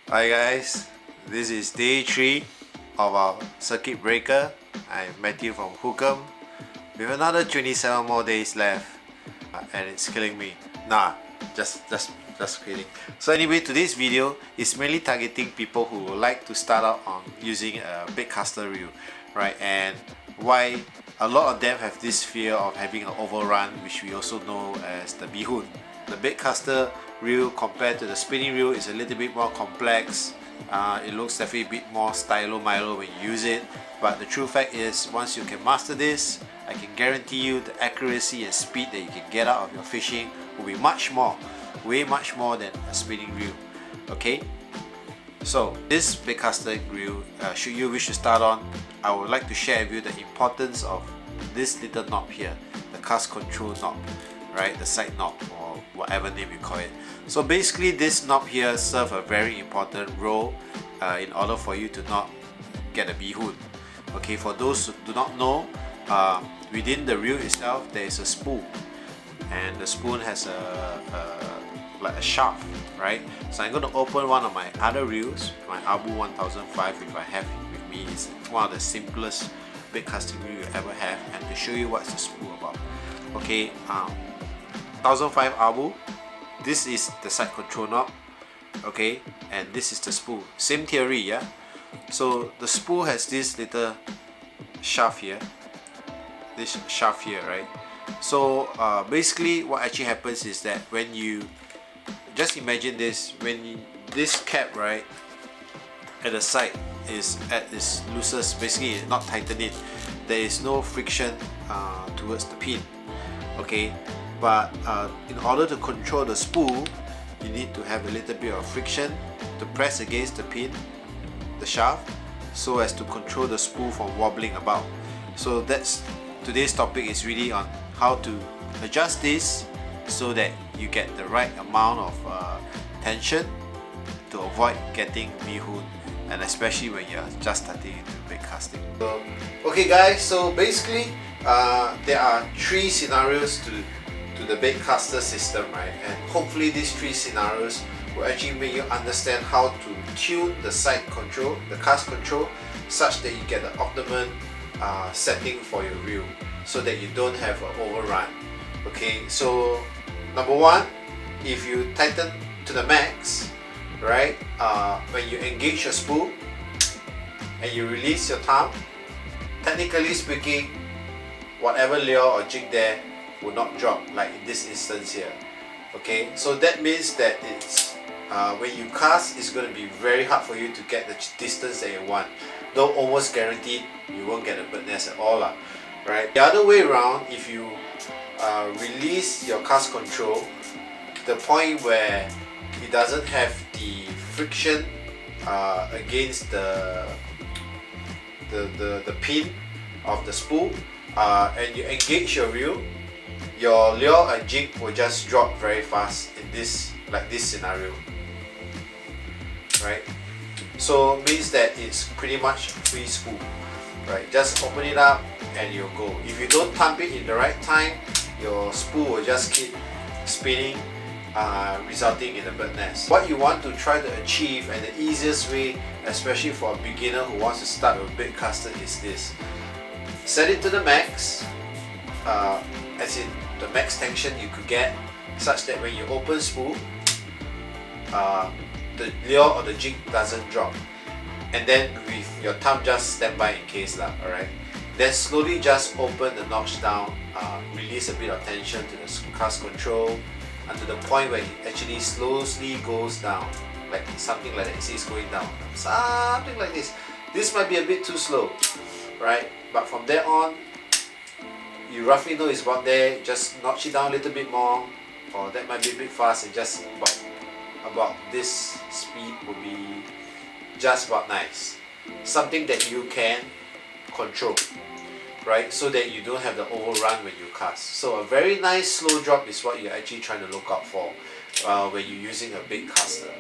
Hi guys, this is day 3 of our circuit breaker. I'm Mathew from Hookem with another 27 more days left, and it's killing me. Nah, just kidding. So anyway, today's video is mainly targeting people who would like to start out on using a Baitcaster reel, right? And why a lot of them have this fear of having an overrun, which we also know as the bihun. The Baitcaster reel compared to the spinning reel is a little bit more complex. It looks definitely a bit more stylo-milo when you use it, but the true fact is once you can master this, I can guarantee you the accuracy and speed that you can get out of your fishing will be way much more than a spinning reel. Okay, so this Baitcaster reel, should you wish to start on, I would like to share with you the importance of this little knob here, the cast control knob, right, the side knob or whatever name you call it. So basically this knob here serves a very important role in order for you to not get a bihun. Okay, for those who do not know, within the reel itself there is a spool, and the spoon has like a shaft, right? So I'm going to open one of my other reels, my Abu 1005, which I have with me. It's one of the simplest baitcasting reel you ever have, and to show you what's the spool about. Okay, 1005 Abu. This is the side control knob, okay, and this is the spool. Same theory, yeah. So the spool has this little shaft here, right? So basically what actually happens is that when you just imagine this, when this cap, right, at the side is at its loosest, basically not tighten it, there is no friction towards the pin, okay. But in order to control the spool, you need to have a little bit of friction to press against the pin, the shaft, so as to control the spool from wobbling about. So that's today's topic, is really on how to adjust this so that you get the right amount of tension to avoid getting bihun, and especially when you're just starting into baitcasting. So, okay guys, so basically there are 3 scenarios to the baitcaster system, right? And hopefully these 3 scenarios will actually make you understand how to tune the side control, the cast control, such that you get the optimum setting for your reel, so that you don't have an overrun. Okay, so number 1, if you tighten to the max, right, when you engage your spool and you release your thumb, technically speaking, whatever lure or jig there will not drop, like in this instance here. Okay, so that means that it's when you cast, it's going to be very hard for you to get the distance that you want, though almost guaranteed you won't get a bird nest at all, right? The other way around, if you release your cast control to the point where it doesn't have the friction against the pin of the spool, and you engage your reel, your lure and jig will just drop very fast in this, like this scenario, right? So means that it's pretty much free spool, right? Just open it up and you'll go. If you don't thump it in the right time, your spool will just keep spinning, resulting in a bird nest. What you want to try to achieve, and the easiest way, especially for a beginner who wants to start with baitcaster, is this: set it to the max, as in the max tension you could get, such that when you open spool, the lure or the jig doesn't drop, and then with your thumb just stand by in case lah, alright. Then slowly just open the notch down, release a bit of tension to the cast control until the point where it actually slowly goes down, like something like that. You see it's going down, something like this. This might be a bit too slow, right? But from there on, you roughly know it's about there. Just notch it down a little bit more, or that might be a bit fast, and just about this speed will be just about nice. Something that you can control, right? So that you don't have the overrun when you cast. So a very nice slow drop is what you're actually trying to look out for when you're using a baitcaster,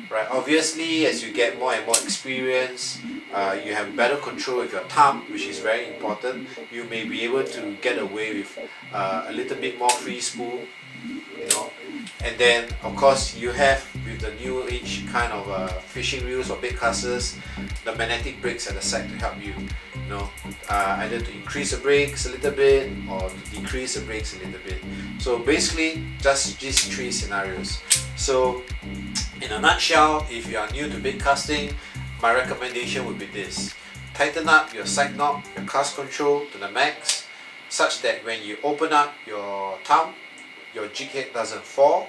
right? Obviously, as you get more and more experience, you have better control with your thumb, which is very important. You may be able to get away with a little bit more free spool, you know. And then of course you have with the new age kind of fishing reels or baitcasters, the magnetic brakes at the side to help you, you know, either to increase the brakes a little bit or to decrease the brakes a little bit. So basically just these three scenarios. So in a nutshell, if you are new to baitcasting, my recommendation would be this: tighten up your side knob, your cast control to the max, such that when you open up your thumb, your jig head doesn't fall,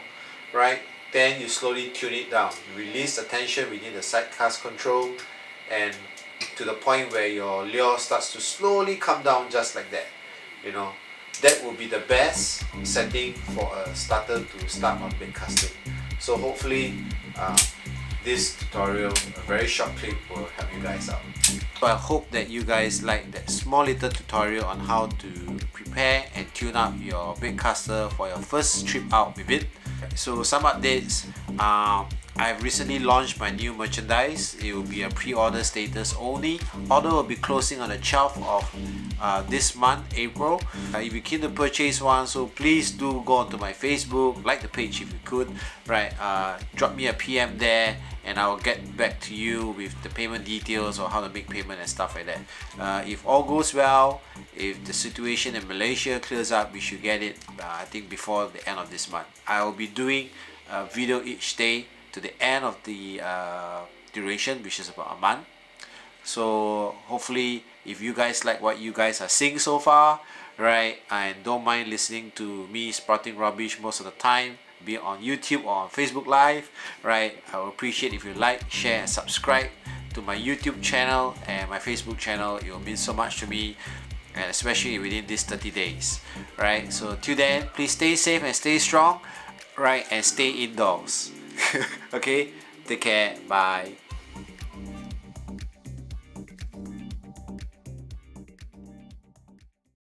right? Then you slowly tune it down. You release the tension within the side cast control, and to the point where your lure starts to slowly come down, just like that. You know, that will be the best setting for a starter to start on baitcasting. So hopefully this tutorial, a very short clip, will help you guys out. So I hope that you guys like that small little tutorial on how to prepare and tune up your baitcaster for your first trip out with it. So some updates. I've recently launched my new merchandise. It will be a pre-order status only. Order will be closing on the 12th of this month, April. If you're keen to purchase one, so please do go onto my Facebook, like the page if you could, right? Drop me a PM there, and I will get back to you with the payment details or how to make payment and stuff like that. If all goes well, if the situation in Malaysia clears up, we should get it I think before the end of this month. I will be doing a video each day to the end of the duration, which is about a month. So hopefully if you guys like what you guys are seeing so far, right, and don't mind listening to me sprouting rubbish most of the time, be it on YouTube or on Facebook Live, right, I would appreciate if you like, share and subscribe to my YouTube channel and my Facebook channel. It will mean so much to me, and especially within these 30 days, right? So till then, please stay safe and stay strong, right, and stay indoors. Okay, take care, bye.